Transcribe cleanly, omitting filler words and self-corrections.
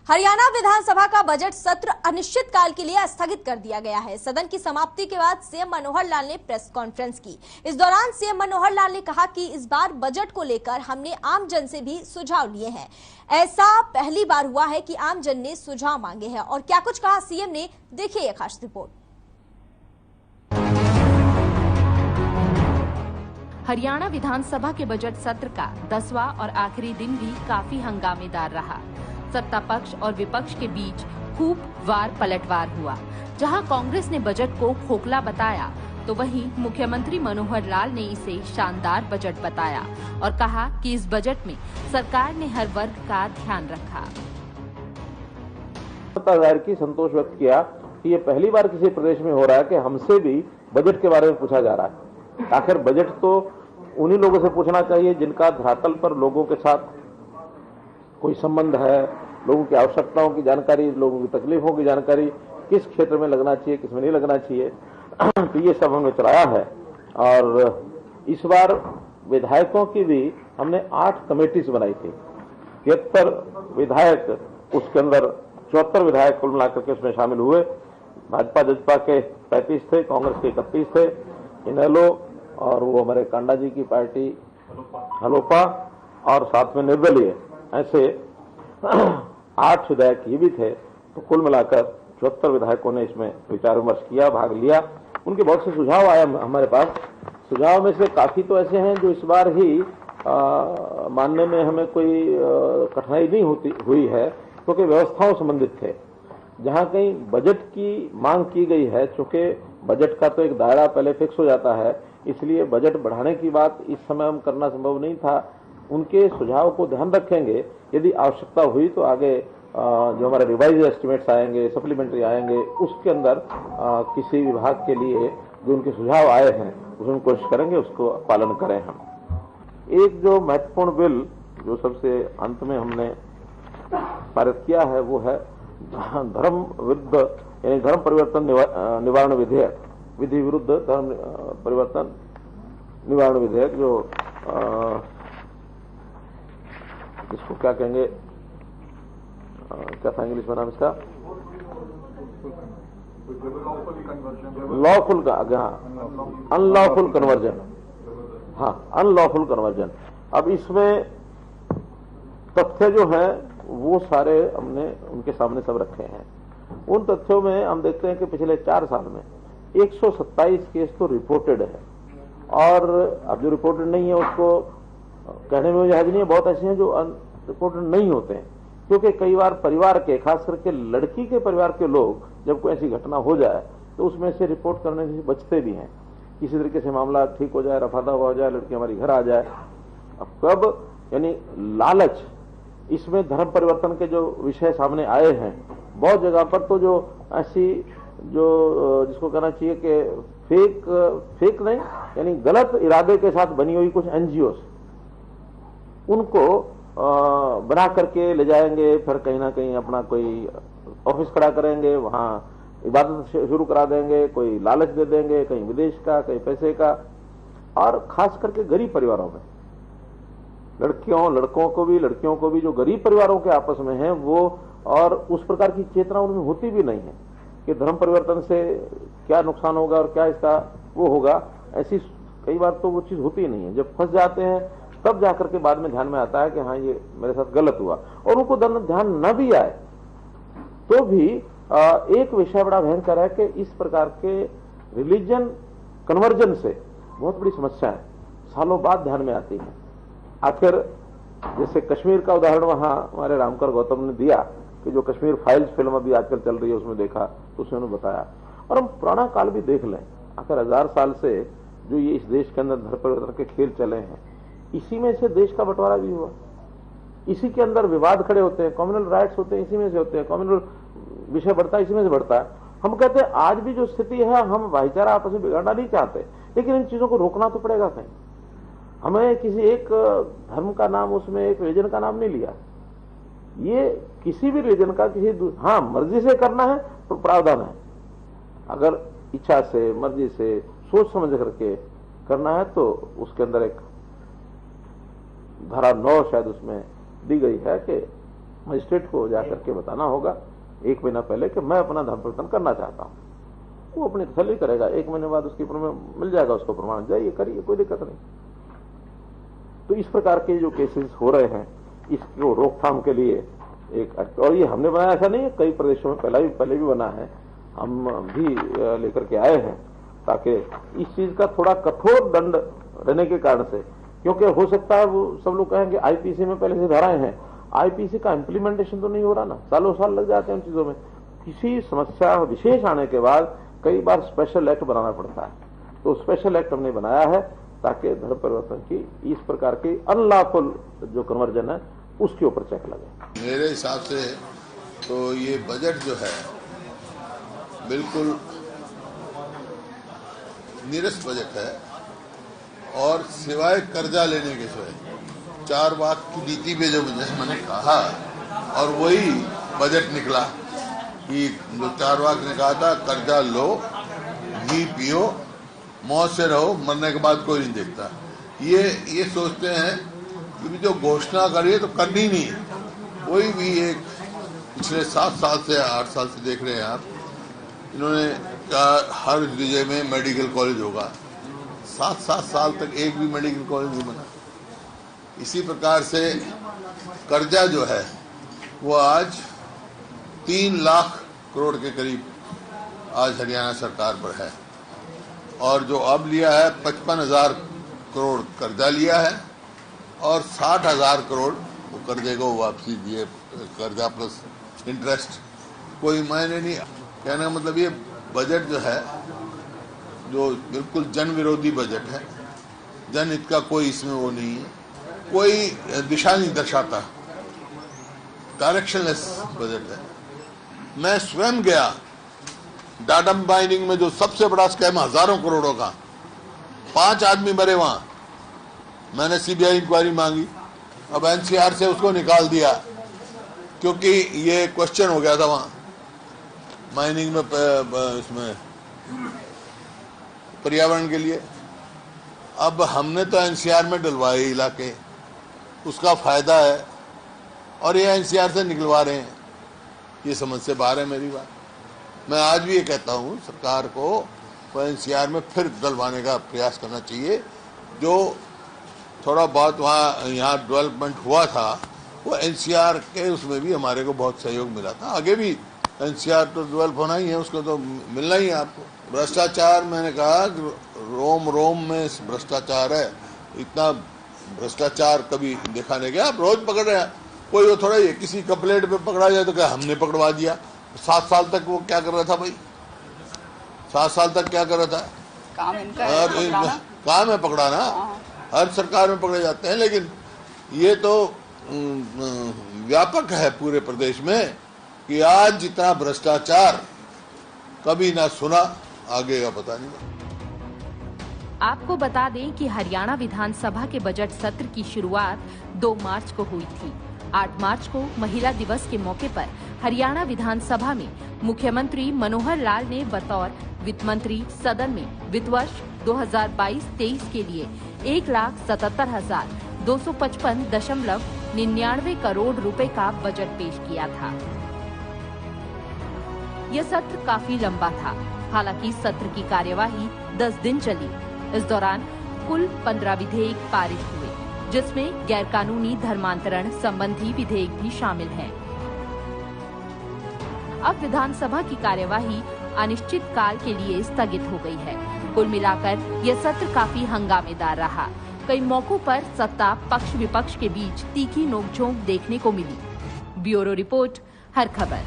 हरियाणा विधानसभा का बजट सत्र अनिश्चित काल के लिए स्थगित कर दिया गया है। सदन की समाप्ति के बाद सीएम मनोहर लाल ने प्रेस कॉन्फ्रेंस की। इस दौरान सीएम मनोहर लाल ने कहा कि इस बार बजट को लेकर हमने आम जन से भी सुझाव लिए हैं। ऐसा पहली बार हुआ है कि आम जन ने सुझाव मांगे हैं। और क्या कुछ कहा सीएम ने, देखिए यह खास रिपोर्ट। हरियाणा विधानसभा के बजट सत्र का 10वां और आखिरी दिन भी काफी हंगामेदार रहा। सत्ता पक्ष और विपक्ष के बीच खूब वार पलटवार हुआ। जहां कांग्रेस ने बजट को खोखला बताया, तो वहीं मुख्यमंत्री मनोहर लाल ने इसे शानदार बजट बताया और कहा कि इस बजट में सरकार ने हर वर्ग का ध्यान रखा। जाहिर की संतोष व्यक्त किया कि ये पहली बार किसी प्रदेश में हो रहा है कि हमसे भी बजट के बारे में पूछा जा रहा है। आखिर बजट तो उन्हीं लोगों से पूछना चाहिए जिनका धरातल पर लोगों के साथ कोई संबंध है, लोगों की आवश्यकताओं की जानकारी, लोगों की तकलीफों की जानकारी, किस क्षेत्र में लगना चाहिए, किस में नहीं लगना चाहिए। तो ये सब हमने चलाया है। और इस बार विधायकों की भी हमने 8 कमेटीज बनाई थी। 73 विधायक, उसके अंदर 74 विधायक कुल मिलाकर के उसमें शामिल हुए। भाजपा जजपा के 35 थे, कांग्रेस के 31 थे, इनेलो और वो हमारे कांडा जी की पार्टी हलोपा और साथ में निर्दलीय, ऐसे 8 विधायक ये भी थे। तो कुल मिलाकर 74 विधायकों ने इसमें विचार विमर्श किया, भाग लिया। उनके बहुत से सुझाव आए हमारे पास। सुझाव में से काफी तो ऐसे हैं जो इस बार ही मानने में हमें कोई कठिनाई नहीं हुई है, क्योंकि व्यवस्थाओं संबंधित थे। जहां कहीं बजट की मांग की गई है, चूंकि बजट का तो एक दायरा पहले फिक्स हो जाता है, इसलिए बजट बढ़ाने की बात इस समय हम करना संभव नहीं था। उनके सुझाव को ध्यान रखेंगे। यदि आवश्यकता हुई तो आगे जो हमारे रिवाइज एस्टिमेट्स आएंगे, सप्लीमेंट्री आएंगे, उसके अंदर किसी विभाग के लिए जो उनके सुझाव आए हैं उसमें कोशिश करेंगे उसको पालन करें हम। एक जो महत्वपूर्ण बिल जो सबसे अंत में हमने पारित किया है वो है धर्म विरुद्ध यानी धर्म परिवर्तन निवारण विधेयक, विधि विरुद्ध धर्म परिवर्तन निवारण विधेयक, जो इसको क्या कहेंगे, क्या था इंग्लिश में नाम इसका, लॉफुल का, हाँ, अनलॉफुल कन्वर्जन। हाँ, अनलॉफुल कन्वर्जन। अब इसमें तथ्य जो है वो सारे हमने उनके सामने सब रखे हैं। उन तथ्यों में हम देखते हैं कि पिछले 4 साल में 127 केस तो रिपोर्टेड है, और अब जो रिपोर्टेड नहीं है उसको कहने में जहाज नहीं है। बहुत ऐसे हैं जो रिपोर्टेड नहीं होते हैं, क्योंकि कई बार परिवार के, खास करके लड़की के परिवार के लोग जब कोई ऐसी घटना हो जाए तो उसमें से रिपोर्ट करने से बचते भी हैं। किसी तरीके से मामला ठीक हो जाए, रफा दफा हो जाए, लड़की हमारी घर आ जाए। अब कब यानी लालच, इसमें धर्म परिवर्तन के जो विषय सामने आए हैं बहुत जगह पर, तो जो ऐसी जो जिसको कहना चाहिए कि फेक नहीं यानी गलत इरादे के साथ बनी हुई कुछ एनजीओ, उनको बना करके ले जाएंगे, फिर कहीं ना कहीं अपना कोई ऑफिस खड़ा करेंगे, वहां इबादत शुरू करा देंगे, कोई लालच दे देंगे, कहीं विदेश का, कहीं पैसे का। और खास करके गरीब परिवारों में लड़कियों लड़कों को भी, लड़कियों को भी, जो गरीब परिवारों के आपस में हैं वो, और उस प्रकार की चेतना उनमें होती भी नहीं है कि धर्म परिवर्तन से क्या नुकसान होगा और क्या इसका वो होगा। ऐसी कई बार तो वो चीज होती नहीं है। जब फंस जाते हैं तब जाकर के बाद में ध्यान में आता है कि हाँ ये मेरे साथ गलत हुआ। और उनको ध्यान न भी आए तो भी एक विषय बड़ा भयंकर है कि इस प्रकार के रिलीजन कन्वर्जन से बहुत बड़ी समस्या है, सालों बाद ध्यान में आती है। आखिर जैसे कश्मीर का उदाहरण वहां हमारे रामकर गौतम ने दिया कि जो कश्मीर फाइल्स फिल्म अभी आजकल चल रही है उसमें देखा, तो उसने बताया। और हम पुराना काल भी देख लें, आखिर 1000 साल से जो ये इस देश के अंदर धर्म परिवर्तन के खेल चले हैं, इसी में से देश का बंटवारा भी हुआ। इसी के अंदर विवाद खड़े होते हैं, कम्युनल राइट्स होते हैं, इसी में से होते हैं, कम्युनल विषय बढ़ता है, इसी में से बढ़ता है। हम कहते हैं आज भी जो स्थिति है, हम भाईचारा आपस में बिगाड़ना नहीं चाहते, लेकिन इन चीजों को रोकना तो पड़ेगा कहीं। हमें किसी एक धर्म का नाम, उसमें एक रिलीजन का नाम नहीं लिया। ये किसी भी रिलीजन का हाँ मर्जी से करना है तो प्रावधान है। अगर इच्छा से, मर्जी से, सोच समझ करके करना है तो उसके अंदर एक धारा 9 शायद उसमें दी गई है कि मजिस्ट्रेट को जाकर के बताना होगा 1 महीना पहले कि मैं अपना धर्म परिवर्तन करना चाहता हूं। वो अपनी तसल्ली करेगा, 1 महीने बाद उसकी मिल जाएगा उसको प्रमाण, जाइए करिए, कोई दिक्कत नहीं। तो इस प्रकार के जो केसेस हो रहे हैं इसको रोकथाम के लिए एक, और ये हमने बनाया ऐसा नहीं है, कई प्रदेशों में पहले भी बना है, हम भी लेकर के आए हैं, ताकि इस चीज का थोड़ा कठोर दंड रहने के कारण से, क्योंकि हो सकता है वो सब लोग कहेंगे आईपीसी में पहले से धाराएं हैं, आईपीसी का इम्प्लीमेंटेशन तो नहीं हो रहा ना, सालों साल लग जाते हैं उन चीजों में। किसी समस्या विशेष आने के बाद कई बार स्पेशल एक्ट बनाना पड़ता है, तो स्पेशल एक्ट हमने बनाया है ताकि धर्म परिवर्तन की इस प्रकार की अनलॉफुल जो कन्वर्जन है उसके ऊपर चेक लगे। मेरे हिसाब से तो ये बजट जो है बिल्कुल निरस्त बजट है, और सिवाय कर्जा लेने के सिवाय 4 वाक की नीति पे जो मैंने कहा, और वही बजट निकला कि जो 4 वाक ने कहा था, कर्जा लो, घी पियो, मौज से रहो, मरने के बाद कोई नहीं देखता। ये सोचते हैं कि जो घोषणा करिए तो करनी नहीं है। वही भी एक पिछले 7 साल से 8 साल से देख रहे हैं आप, इन्होंने कहा हर जिले में मेडिकल कॉलेज होगा, 7 साल तक एक भी मेडिकल कॉलेज नहीं बना। इसी प्रकार से कर्जा जो है वो आज 3 लाख करोड़ के करीब आज हरियाणा सरकार पर है, और जो अब लिया है 55,000 करोड़ कर्जा लिया है, और 60,000 करोड़ वो कर्जे को वापसी दिए, कर्जा प्लस इंटरेस्ट, कोई मायने नहीं। कहने का मतलब ये बजट जो है जो बिल्कुल जन विरोधी बजट है, जनहित का कोई इसमें वो नहीं है, कोई दिशा नहीं दर्शाता, डायरेक्शनलेस बजट है। मैं स्वयं गया डाटा माइनिंग में, जो सबसे बड़ा स्कैम हजारों करोड़ों का, 5 आदमी मरे वहां, मैंने सीबीआई इंक्वायरी मांगी, अब एनसीआर से उसको निकाल दिया क्योंकि ये क्वेश्चन हो गया था वहां माइनिंग में, इसमें पर्यावरण के लिए। अब हमने तो एनसीआर में डलवाए इलाके, उसका फायदा है, और ये एनसीआर से निकलवा रहे हैं, ये समझ से बाहर है मेरी बात। मैं आज भी ये कहता हूँ सरकार को एनसीआर में फिर डलवाने का प्रयास करना चाहिए। जो थोड़ा बहुत वहाँ यहाँ डेवलपमेंट हुआ था वो एनसीआर के उसमें भी हमारे को बहुत सहयोग मिला था। आगे भी एनसीआर तो डेवलप होना ही है, उसको तो मिलना ही है आपको। भ्रष्टाचार, मैंने कहा रोम रोम में भ्रष्टाचार है, इतना भ्रष्टाचार कभी देखा नहीं गया। आप रोज पकड़ रहे हैं, कोई वो थोड़ा किसी कंप्लेंट पे पकड़ा जाए तो क्या हमने पकड़वा दिया। 7 साल तक वो क्या कर रहा था भाई, 7 साल तक क्या कर रहा था? काम इनका है, काम है पकड़ाना, हर सरकार में पकड़े जाते हैं। लेकिन ये तो व्यापक है पूरे प्रदेश में कि आज जितना भ्रष्टाचार कभी ना सुना, आगे का पता नहीं। आपको बता दें कि हरियाणा विधानसभा के बजट सत्र की शुरुआत 2 मार्च को हुई थी। 8 मार्च को महिला दिवस के मौके पर हरियाणा विधानसभा में मुख्यमंत्री मनोहर लाल ने बतौर वित्त मंत्री सदन में वित्त वर्ष 2022-23 के लिए 1,77,255.99 करोड़ रुपए का बजट पेश किया था। यह सत्र काफी लंबा था। हालांकि सत्र की कार्यवाही 10 दिन चली। इस दौरान कुल 15 विधेयक पारित हुए, जिसमें गैरकानूनी धर्मांतरण संबंधी विधेयक भी शामिल हैं। अब विधानसभा की कार्यवाही अनिश्चित काल के लिए स्थगित हो गई है। कुल मिलाकर यह सत्र काफी हंगामेदार रहा। कई मौकों पर सत्ता पक्ष विपक्ष के बीच तीखी नोकझोंक देखने को मिली। ब्यूरो रिपोर्ट, हर खबर।